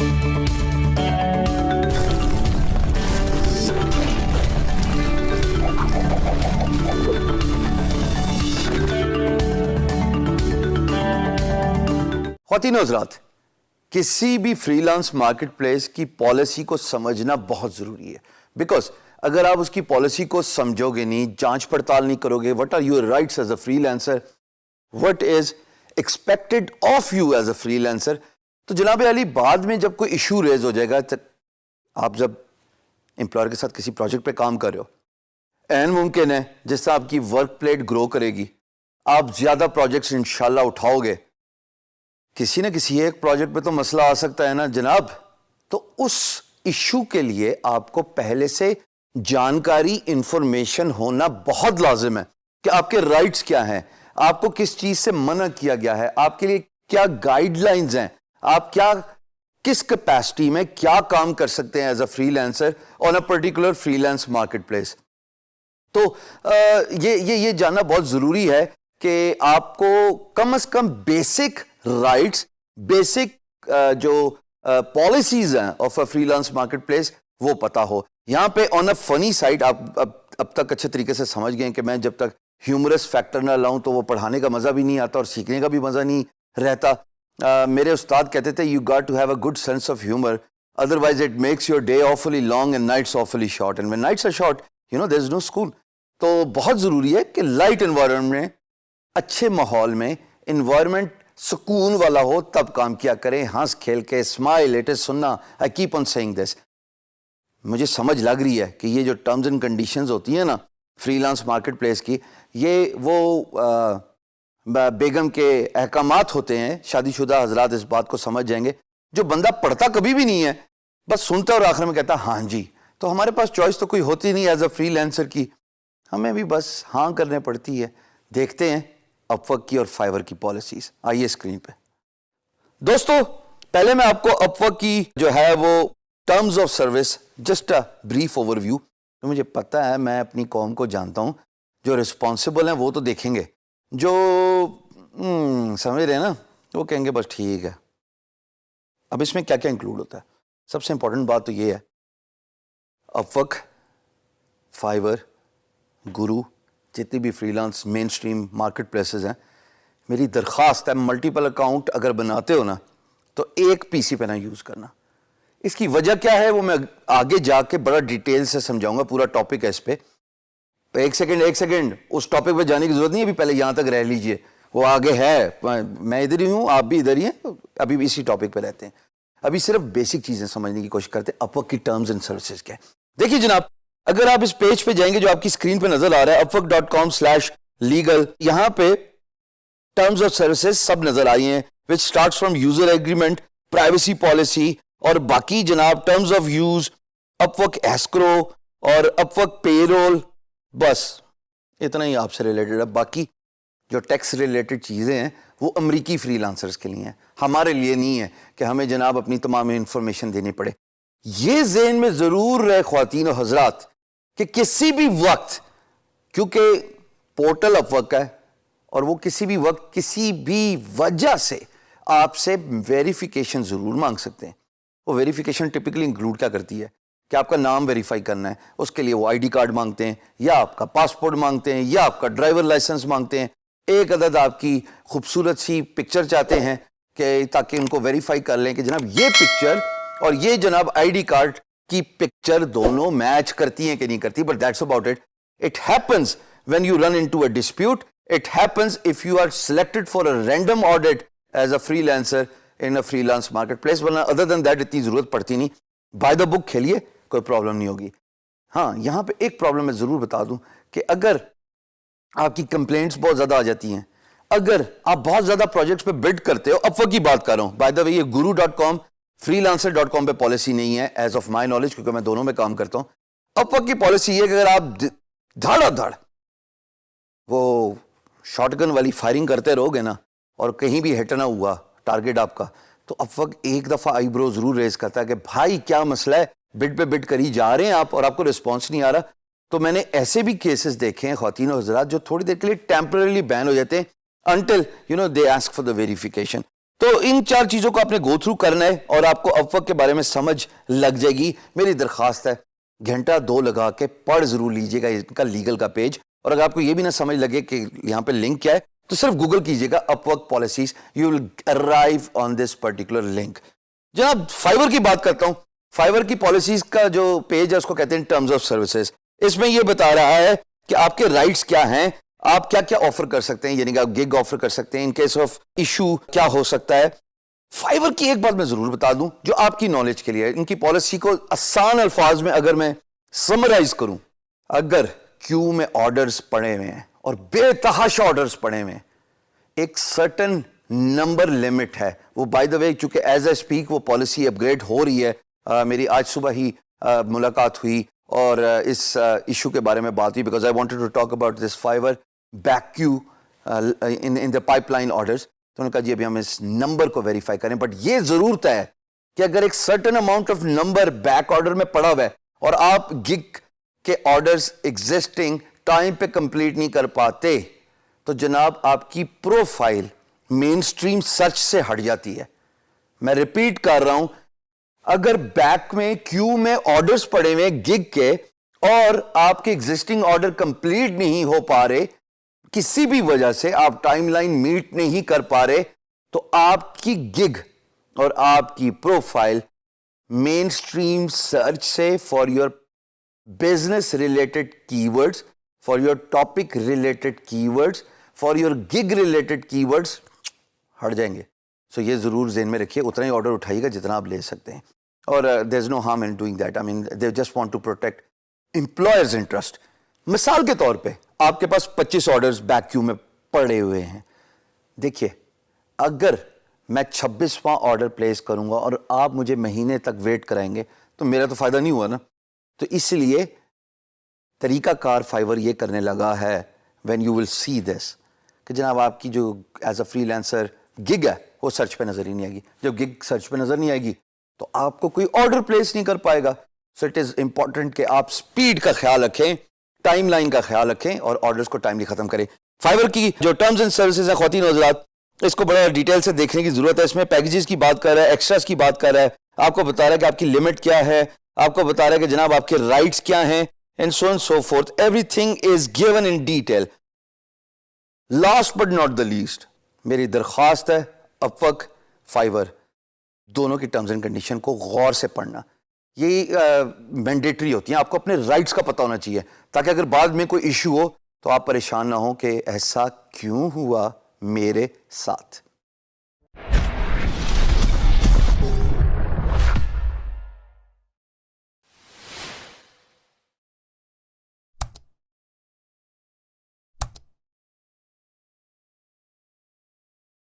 خواتین حضرات، کسی بھی فری لانس مارکیٹ پلیس کی پالیسی کو سمجھنا بہت ضروری ہے، بیکاز اگر آپ اس کی پالیسی کو سمجھو گے نہیں، جانچ پڑتال نہیں کرو گے، what are your rights as a free lancer, what is expected of you as a free lancer, تو جناب علی بعد میں جب کوئی ایشو ریز ہو جائے گا، آپ جب امپلائر کے ساتھ کسی پروجیکٹ پہ کام کر رہے ہو، این ممکن ہے جس سے آپ کی ورک پلیٹ گرو کرے گی، آپ زیادہ پروجیکٹس انشاءاللہ اٹھاؤ گے، کسی نہ کسی ایک پروجیکٹ پہ تو مسئلہ آ سکتا ہے نا جناب، تو اس ایشو کے لیے آپ کو پہلے سے جانکاری انفارمیشن ہونا بہت لازم ہے کہ آپ کے رائٹس کیا ہیں، آپ کو کس چیز سے منع کیا گیا ہے، آپ کے لیے کیا گائیڈ لائنز ہیں، آپ کس کیپیسٹی میں کیا کام کر سکتے ہیں as a free lancer on a particular free lance market place. تو یہ جاننا بہت ضروری ہے کہ آپ کو کم از کم بیسک رائٹس، بیسک جو پالیسیز ہیں of a free lance market place وہ پتا ہو۔ یہاں پہ آن اے فنی سائڈ آپ اب تک اچھے طریقے سے سمجھ گئے کہ میں جب تک ہیومرس فیکٹر نہ لاؤں تو وہ پڑھانے کا مزہ بھی نہیں آتا اور سیکھنے کا بھی مزہ نہیں رہتا۔ میرے استاد کہتے تھے you got to have a good sense of humour, otherwise it makes your day awfully long and nights awfully short, and when nights are short there is no school. تو بہت ضروری ہے کہ لائٹ انوائرمنٹ میں، اچھے ماحول میں، environment سکون والا ہو تب کام کیا کریں، ہنس کھیل کے، اسمائل، اٹ از سننا، آئی کیپ آن سیئنگ دس۔ مجھے سمجھ لگ رہی ہے کہ یہ جو ٹرمز اینڈ کنڈیشنز ہوتی ہیں نا فری لانس مارکیٹ پلیس کی، یہ وہ بیگم کے احکامات ہوتے ہیں، شادی شدہ حضرات اس بات کو سمجھ جائیں گے، جو بندہ پڑھتا کبھی بھی نہیں ہے، بس سنتا اور آخر میں کہتا ہاں جی۔ تو ہمارے پاس چوائس تو کوئی ہوتی نہیں ایز اے فری لانسر کی، ہمیں بھی بس ہاں کرنے پڑتی ہے۔ دیکھتے ہیں اپ ورک کی اور فائیور کی پالیسیز، آئیے اسکرین پہ۔ دوستو پہلے میں آپ کو اپ ورک کی جو ہے وہ terms of service just a brief overview, تو مجھے پتا ہے میں اپنی قوم کو جانتا ہوں، جو رسپانسبل ہیں وہ تو دیکھیں گے، جو سمجھ رہے ہیں نا وہ کہیں گے بس ٹھیک ہے۔ اب اس میں کیا کیا انکلوڈ ہوتا ہے؟ سب سے امپورٹنٹ بات تو یہ ہے اپ ورک، فائیور، گرو، جتنی بھی فری لانس مین سٹریم مارکیٹ پلیسز ہیں، میری درخواست ہے ملٹیپل اکاؤنٹ اگر بناتے ہو نا تو ایک پی سی پہ نہ یوز کرنا۔ اس کی وجہ کیا ہے وہ میں آگے جا کے بڑا ڈیٹیل سے سمجھاؤں گا، پورا ٹاپک ہے اس پہ۔ ایک سیکنڈ اس ٹاپک پہ جانے کی ضرورت نہیں ہے، ابھی پہلے یہاں تک رہ لیجئے، وہ آگے ہے، میں ادھر ہی ہوں، آپ بھی ادھر ہی ہیں، ابھی بھی اسی ٹاپک پہ رہتے ہیں۔ ابھی صرف بیسک چیزیں سمجھنے کی کوشش کرتے ہیں، اپ ورک کی ٹرمز اینڈ سروسز کیا ہے۔ دیکھیے جناب، اگر آپ اس پیج پہ جائیں گے جو آپ کی اسکرین پہ نظر آ رہا ہے upwork.com/legal، یہاں پہ ٹرمز آف سروسز سب نظر آئی ہیں، which starts from user agreement، privacy policy اور باقی جناب terms of use, upwork escrow اور upwork payroll، بس اتنا ہی آپ سے ریلیٹڈ ہے۔ باقی جو ٹیکس ریلیٹڈ چیزیں ہیں وہ امریکی فری لانسرز کے لیے ہیں، ہمارے لیے نہیں ہے کہ ہمیں جناب اپنی تمام انفارمیشن دینی پڑے۔ یہ ذہن میں ضرور رہے خواتین و حضرات کہ کسی بھی وقت، کیونکہ پورٹل اپ ورک ہے اور وہ کسی بھی وقت کسی بھی وجہ سے آپ سے ویریفیکیشن ضرور مانگ سکتے ہیں۔ وہ ویریفیکیشن ٹپکلی انکلوڈ کیا کرتی ہے کہ آپ کا نام ویریفائی کرنا ہے، اس کے لیے وہ آئی ڈی کارڈ مانگتے ہیں، یا آپ کا پاسپورٹ مانگتے ہیں، یا آپ کا ڈرائیور لائسنس مانگتے ہیں، ایک عدد آپ کی خوبصورت سی پکچر چاہتے ہیں کہ تاکہ ان کو ویریفائی کر لیں کہ جناب یہ پکچر اور یہ جناب آئی ڈی کارڈ کی پکچر دونوں میچ کرتی ہیں کہ نہیں کرتی۔ But that's about it. It happens when you run into a dispute, it happens if you are selected for a random audit as a freelancer in a freelance marketplace، ورنہ other than that اتنی ضرورت پڑتی نہیں۔ By the بک کھیلیے، کوئی problem نہیں ہوگی۔ ہاں یہاں پہ ایک پرابلم میں ضرور بتا دوں کہ اگر آپ کی کمپلینٹس بہت زیادہ آ جاتی ہیں، اگر آپ بہت زیادہ پروجیکٹس پہ بڈ کرتے ہو، اپ ورک کی بات کر رہا ہوں، بائی دا وے یہ guru.com freelancer.com پہ پالیسی نہیں ہے ایز آف مائی نالج، کیونکہ میں دونوں میں کام کرتا ہوں۔ اپ ورک کی پالیسی یہ کہ اگر آپ دھڑا دھڑ وہ شارٹ گن والی فائرنگ کرتے رہو گے نا اور کہیں بھی ہٹ نہ ہوا ٹارگٹ آپ کا، تو اب وقت ایک دفعہ آئی برو ضرور ریز کرتا ہے کہ بھائی کیا مسئلہ ہے، بٹ پہ بٹ کری جا رہے ہیں آپ اور آپ کو رسپانس نہیں آ رہا۔ تو میں نے ایسے بھی کیسز دیکھے ہیں خواتین و حضرات جو تھوڑی دیر کے لیے ٹیمپرریلی بین ہو جاتے ہیں until they ask for the verification۔ تو ان 4 چیزوں کو آپ نے گو تھرو کرنا ہے اور آپ کو اپورک کے بارے میں سمجھ لگ جائے گی. میری درخواست ہے گھنٹہ 2 لگا کے پڑھ ضرور لیجئے گا ان کا لیگل کا پیج, اور اگر آپ کو یہ بھی نہ سمجھ لگے کہ یہاں پہ لنک کیا ہے تو صرف گوگل کیجئے گا Upwork policies, you will arrive on this particular link. جناب فائیور کی بات کرتا ہوں. فائیور کی پالیسیز کا جو پیج ہے اس کو کہتے ہیں ٹرمز آف سروسز. اس میں یہ بتا رہا ہے کہ آپ کے رائٹس کیا ہیں, آپ کیا کیا آفر کر سکتے ہیں, یعنی کہ آپ گگ آفر کر سکتے ہیں, ان کیس آف ایشو کیا ہو سکتا ہے. فائیور کی ایک بات میں ضرور بتا دوں جو آپ کی نالج کے لیے, ان کی پالیسی کو آسان الفاظ میں اگر میں سمرائز کروں, اگر کیو میں آرڈرز پڑے ہوئے ہیں اور بے تحاشا آرڈرز پڑے ہوئے ہیں, ایک سرٹن نمبر لمٹ ہے. وہ بائی دا وے چونکہ ایز اے اسپیک وہ پالیسی اپ گریڈ ہو رہی ہے. میری آج صبح ہی ملاقات ہوئی اور اس ایشو کے بارے میں بات ہوئی, because I wanted to talk about this fiver back queue in the pipeline orders. تو انہوں نے کہا جی ابھی ہم اس نمبر کو ویریفائی کریں, بٹ یہ ضرور طے ہے کہ اگر ایک certain amount of number back order میں پڑا ہوا ہے اور آپ گگ کے آرڈرز ایگزسٹنگ ٹائم پہ کمپلیٹ نہیں کر پاتے تو جناب آپ کی پروفائل مین سٹریم سرچ سے ہٹ جاتی ہے. میں ریپیٹ کر رہا ہوں, اگر بیک میں کیو میں آرڈرز پڑے ہوئے گگ کے اور آپ کے ایگزسٹنگ آرڈر کمپلیٹ نہیں ہو پا رہے, کسی بھی وجہ سے آپ ٹائم لائن میٹ نہیں کر پا رہے, تو آپ کی گگ اور آپ کی پروفائل مین سٹریم سرچ سے for your business related keywords, for your topic related keywords, for your gig related keywords hit جائیں گے. سو یہ ضرور ذہن میں رکھیے, اتنا ہی آرڈر اٹھائیے گا جتنا آپ لے سکتے ہیں, اور there is no harm in doing that. I mean they just want to protect employers interest. مثال کے طور پہ آپ کے پاس 25 آرڈرز بیک کیو میں پڑے ہوئے ہیں. دیکھیے اگر میں 26واں آرڈر پلیس کروں گا اور آپ مجھے مہینے تک ویٹ کرائیں گے تو میرا تو فائدہ نہیں ہوا نا. تو اس لیے طریقہ کار فائیور یہ کرنے لگا ہے, وین یو ول سی دس, کہ جناب آپ کی جو as a free lancer gig ہے وہ سرچ پہ نظر ہی نہیں آئے گی. جب گگ سرچ پہ نظر نہیں آئے گی تو آپ کو کوئی آرڈر پلیس نہیں کر پائے گا. سو اٹ از امپورٹنٹ کہ آپ سپیڈ کا خیال رکھیں, ٹائم لائن کا خیال رکھیں اور آرڈرز کو ٹائملی ختم کریں. فائیور کی جو ٹرمز اینڈ سروسز ہیں خواتین و حضرات, اس کو بڑا ڈیٹیل سے دیکھنے کی ضرورت ہے. اس میں پیکیجز کی بات کر رہا ہے, ایکسٹراز کی بات کر رہا ہے, آپ کو بتا رہا ہے کہ آپ کی لمٹ کیا ہے, آپ کو بتا رہا ہے کہ جناب آپ کے رائٹس کیا ہیں, and so and so forth. Every thing is given in detail. Last but not the least, میری درخواست ہے اپورک فائیور دونوں کی ٹرمز اینڈ کنڈیشن کو غور سے پڑھنا. یہ مینڈیٹری ہوتی ہیں, آپ کو اپنے رائٹس کا پتہ ہونا چاہیے تاکہ اگر بعد میں کوئی ایشو ہو تو آپ پریشان نہ ہوں کہ ایسا کیوں ہوا میرے ساتھ.